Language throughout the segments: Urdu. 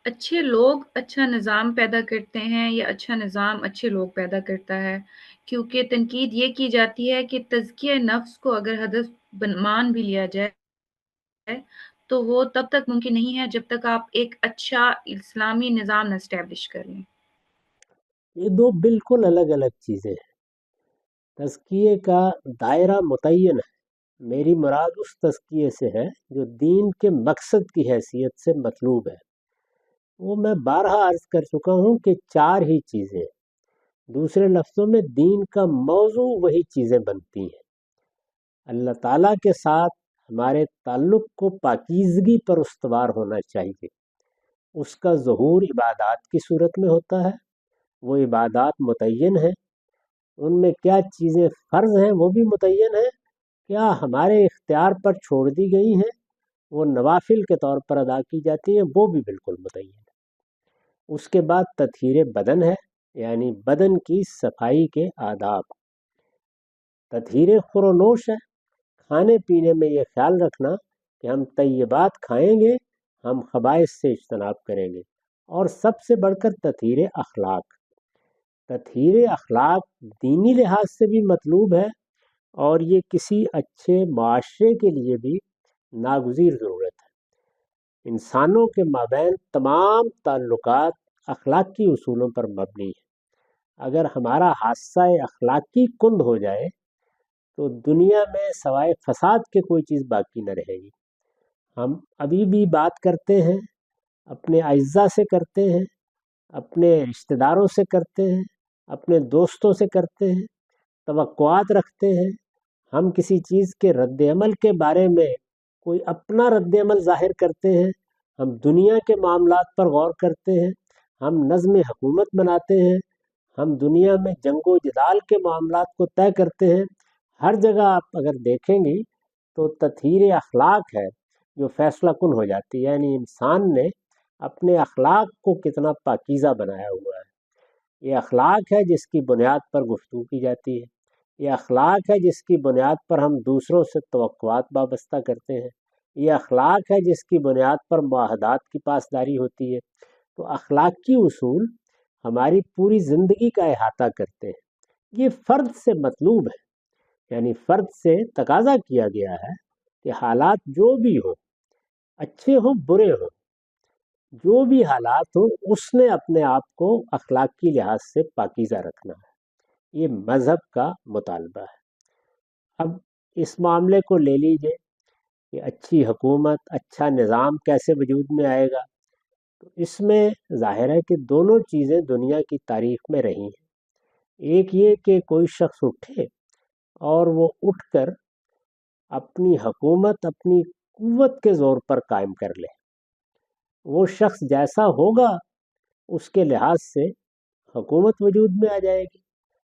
اچھے لوگ اچھا نظام پیدا کرتے ہیں یا اچھا نظام اچھے لوگ پیدا کرتا ہے؟ کیونکہ تنقید یہ کی جاتی ہے کہ تزکیہ نفس کو اگر ہدف مان بھی لیا جائے تو وہ تب تک ممکن نہیں ہے جب تک آپ ایک اچھا اسلامی نظام نہ اسٹیبلش کر لیں۔ یہ دو بالکل الگ الگ چیزیں ہیں۔ تزکیے کا دائرہ متعین ہے، میری مراد اس تزکیے سے ہے جو دین کے مقصد کی حیثیت سے مطلوب ہے۔ وہ میں بارہا عرض کر چکا ہوں کہ چار ہی چیزیں ہیں۔ دوسرے لفظوں میں دین کا موضوع وہی چیزیں بنتی ہیں۔ اللہ تعالیٰ کے ساتھ ہمارے تعلق کو پاکیزگی پر استوار ہونا چاہیے۔ اس کا ظہور عبادات کی صورت میں ہوتا ہے۔ وہ عبادات متعین ہیں، ان میں کیا چیزیں فرض ہیں وہ بھی متعین ہیں، کیا ہمارے اختیار پر چھوڑ دی گئی ہیں وہ نوافل کے طور پر ادا کی جاتی ہیں وہ بھی بالکل متعین ہے۔ اس کے بعد تطہیر بدن ہے، یعنی بدن کی صفائی کے آداب۔ تطہیر خورونوش ہے، کھانے پینے میں یہ خیال رکھنا کہ ہم طیبات کھائیں گے، ہم خبائث سے اجتناب کریں گے۔ اور سب سے بڑھ کر تطہیر اخلاق۔ تطہیر اخلاق دینی لحاظ سے بھی مطلوب ہے، اور یہ کسی اچھے معاشرے کے لیے بھی ناگزیر ضرورت ہے۔ انسانوں کے مابین تمام تعلقات اخلاقی اصولوں پر مبنی ہیں۔ اگر ہمارا حادثہ اخلاقی کند ہو جائے تو دنیا میں سوائے فساد کے کوئی چیز باقی نہ رہے گی۔ ہم ابھی بھی بات کرتے ہیں، اپنے اعزاء سے کرتے ہیں، اپنے رشتہ داروں سے کرتے ہیں، اپنے دوستوں سے کرتے ہیں، توقعات رکھتے ہیں۔ ہم کسی چیز کے رد عمل کے بارے میں کوئی اپنا رد عمل ظاہر کرتے ہیں، ہم دنیا کے معاملات پر غور کرتے ہیں، ہم نظم حکومت بناتے ہیں، ہم دنیا میں جنگ و جدال کے معاملات کو طے کرتے ہیں۔ ہر جگہ آپ اگر دیکھیں گی تو تطہیر اخلاق ہے جو فیصلہ کن ہو جاتی ہے، یعنی انسان نے اپنے اخلاق کو کتنا پاکیزہ بنایا ہوا ہے۔ یہ اخلاق ہے جس کی بنیاد پر گفتگو کی جاتی ہے، یہ اخلاق ہے جس کی بنیاد پر ہم دوسروں سے توقعات وابستہ کرتے ہیں، یہ اخلاق ہے جس کی بنیاد پر معاہدات کی پاسداری ہوتی ہے۔ تو اخلاقی اصول ہماری پوری زندگی کا احاطہ کرتے ہیں۔ یہ فرد سے مطلوب ہے، یعنی فرد سے تقاضا کیا گیا ہے کہ حالات جو بھی ہوں، اچھے ہوں برے ہوں، جو بھی حالات ہوں، اس نے اپنے آپ کو اخلاقی لحاظ سے پاکیزہ رکھنا ہے۔ یہ مذہب کا مطالبہ ہے۔ اب اس معاملے کو لے لیجئے کہ اچھی حکومت، اچھا نظام کیسے وجود میں آئے گا، تو اس میں ظاہر ہے کہ دونوں چیزیں دنیا کی تاریخ میں رہی ہیں۔ ایک یہ کہ کوئی شخص اٹھے اور وہ اٹھ کر اپنی حکومت اپنی قوت کے زور پر قائم کر لے۔ وہ شخص جیسا ہوگا اس کے لحاظ سے حکومت وجود میں آ جائے گی۔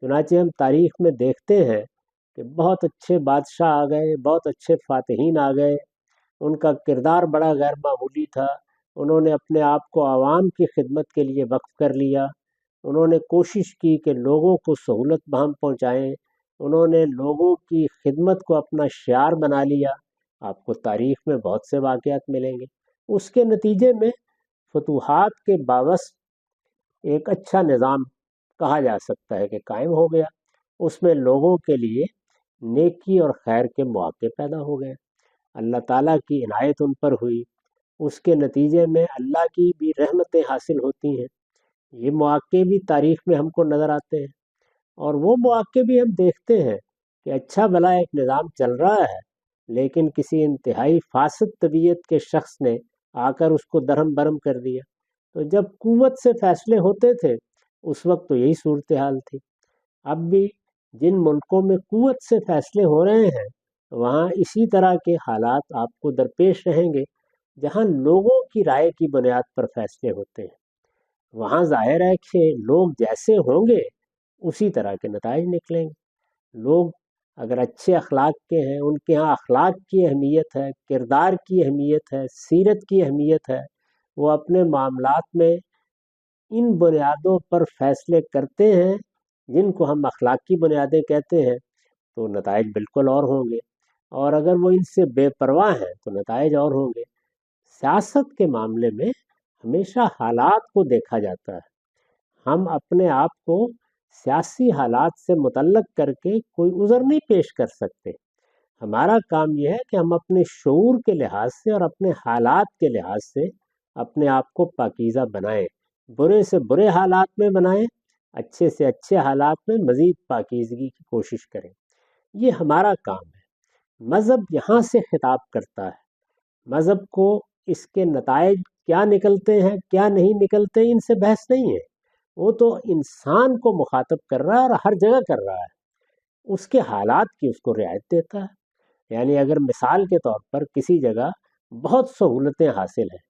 چنانچہ ہم تاریخ میں دیکھتے ہیں کہ بہت اچھے بادشاہ آ گئے، بہت اچھے فاتحین آ گئے، ان کا کردار بڑا غیر معمولی تھا، انہوں نے اپنے آپ کو عوام کی خدمت کے لیے وقف کر لیا، انہوں نے کوشش کی کہ لوگوں کو سہولت بہم پہنچائیں، انہوں نے لوگوں کی خدمت کو اپنا شعار بنا لیا۔ آپ کو تاریخ میں بہت سے واقعات ملیں گے۔ اس کے نتیجے میں فتوحات کے باوجود ایک اچھا نظام کہا جا سکتا ہے کہ قائم ہو گیا۔ اس میں لوگوں کے لیے نیکی اور خیر کے مواقع پیدا ہو گئے، اللہ تعالیٰ کی عنایت ان پر ہوئی، اس کے نتیجے میں اللہ کی بھی رحمتیں حاصل ہوتی ہیں۔ یہ مواقع بھی تاریخ میں ہم کو نظر آتے ہیں، اور وہ مواقع بھی ہم دیکھتے ہیں کہ اچھا بھلا ایک نظام چل رہا ہے، لیکن کسی انتہائی فاسد طبیعت کے شخص نے آ کر اس کو درہم برہم کر دیا۔ تو جب قوت سے فیصلے ہوتے تھے اس وقت تو یہی صورتحال تھی۔ اب بھی جن ملکوں میں قوت سے فیصلے ہو رہے ہیں وہاں اسی طرح کے حالات آپ کو درپیش رہیں گے۔ جہاں لوگوں کی رائے کی بنیاد پر فیصلے ہوتے ہیں وہاں ظاہر ہے کہ لوگ جیسے ہوں گے اسی طرح کے نتائج نکلیں گے۔ لوگ اگر اچھے اخلاق کے ہیں، ان کے ہاں اخلاق کی اہمیت ہے، کردار کی اہمیت ہے، سیرت کی اہمیت ہے، وہ اپنے معاملات میں ان بنیادوں پر فیصلے کرتے ہیں جن کو ہم اخلاقی بنیادیں کہتے ہیں، تو نتائج بالکل اور ہوں گے۔ اور اگر وہ ان سے بے پرواہ ہیں تو نتائج اور ہوں گے۔ سیاست کے معاملے میں ہمیشہ حالات کو دیکھا جاتا ہے. ہم اپنے آپ کو سیاسی حالات سے متعلق کر کے کوئی عذر نہیں پیش کر سکتے. ہمارا کام یہ ہے کہ ہم اپنے شعور کے لحاظ سے اور اپنے حالات کے لحاظ سے اپنے آپ کو پاکیزہ بنائیں، برے سے برے حالات میں بنائیں، اچھے سے اچھے حالات میں مزید پاکیزگی کی کوشش کریں. یہ ہمارا کام ہے. مذہب یہاں سے خطاب کرتا ہے. مذہب کو اس کے نتائج کیا نکلتے ہیں کیا نہیں نکلتے ان سے بحث نہیں ہے. وہ تو انسان کو مخاطب کر رہا ہے اور ہر جگہ کر رہا ہے. اس کے حالات کی اس کو رعایت دیتا ہے. یعنی اگر مثال کے طور پر کسی جگہ بہت سہولتیں حاصل ہیں،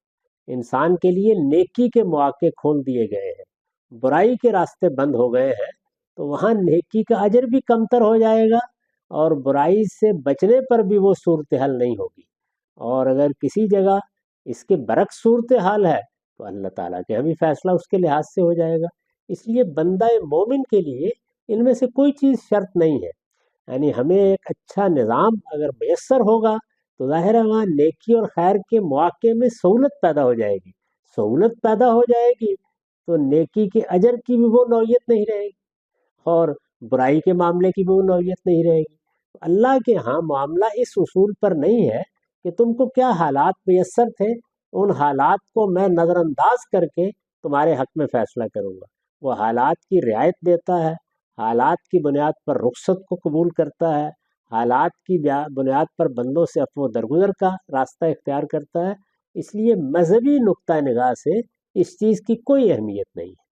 انسان کے لیے نیکی کے مواقع کھول دیے گئے ہیں، برائی کے راستے بند ہو گئے ہیں، تو وہاں نیکی کا اجر بھی کمتر ہو جائے گا اور برائی سے بچنے پر بھی وہ صورتحال نہیں ہوگی. اور اگر کسی جگہ اس کے برعکس صورتحال ہے تو اللہ تعالیٰ کے بھی فیصلہ اس کے لحاظ سے ہو جائے گا. اس لیے بندہ مومن کے لیے ان میں سے کوئی چیز شرط نہیں ہے. یعنی ہمیں ایک اچھا نظام اگر میسر ہوگا تو ظاہر ہے وہاں نیکی اور خیر کے مواقع میں سہولت پیدا ہو جائے گی. سہولت پیدا ہو جائے گی تو نیکی کے اجر کی بھی وہ نوعیت نہیں رہے گی اور برائی کے معاملے کی بھی وہ نوعیت نہیں رہے گی. اللہ کے ہاں معاملہ اس اصول پر نہیں ہے کہ تم کو کیا حالات میسر تھے ان حالات کو میں نظر انداز کر کے تمہارے حق میں فیصلہ کروں گا. وہ حالات کی رعایت دیتا ہے، حالات کی بنیاد پر رخصت کو قبول کرتا ہے، حالات کی بنیاد پر بندوں سے عفو و درگزر کا راستہ اختیار کرتا ہے. اس لیے مذہبی نقطہ نگاہ سے اس چیز کی کوئی اہمیت نہیں ہے.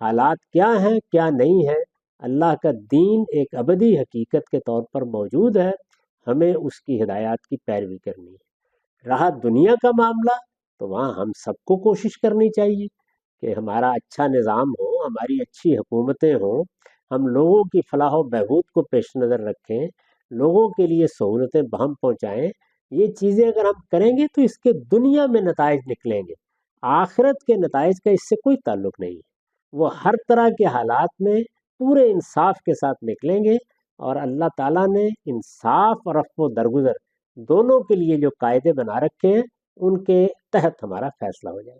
حالات کیا ہیں کیا نہیں ہیں، اللہ کا دین ایک ابدی حقیقت کے طور پر موجود ہے. ہمیں اس کی ہدایات کی پیروی کرنی ہے. رہا دنیا کا معاملہ تو وہاں ہم سب کو کوشش کرنی چاہیے کہ ہمارا اچھا نظام ہو، ہماری اچھی حکومتیں ہوں، ہم لوگوں کی فلاح و بہبود کو پیش نظر رکھیں، لوگوں کے لیے سہولتیں بہم پہنچائیں. یہ چیزیں اگر ہم کریں گے تو اس کے دنیا میں نتائج نکلیں گے. آخرت کے نتائج کا اس سے کوئی تعلق نہیں ہے. وہ ہر طرح کے حالات میں پورے انصاف کے ساتھ نکلیں گے اور اللہ تعالیٰ نے انصاف اور عفو و درگزر دونوں کے لیے جو قاعدے بنا رکھے ہیں ان کے تحت ہمارا فیصلہ ہو جائے.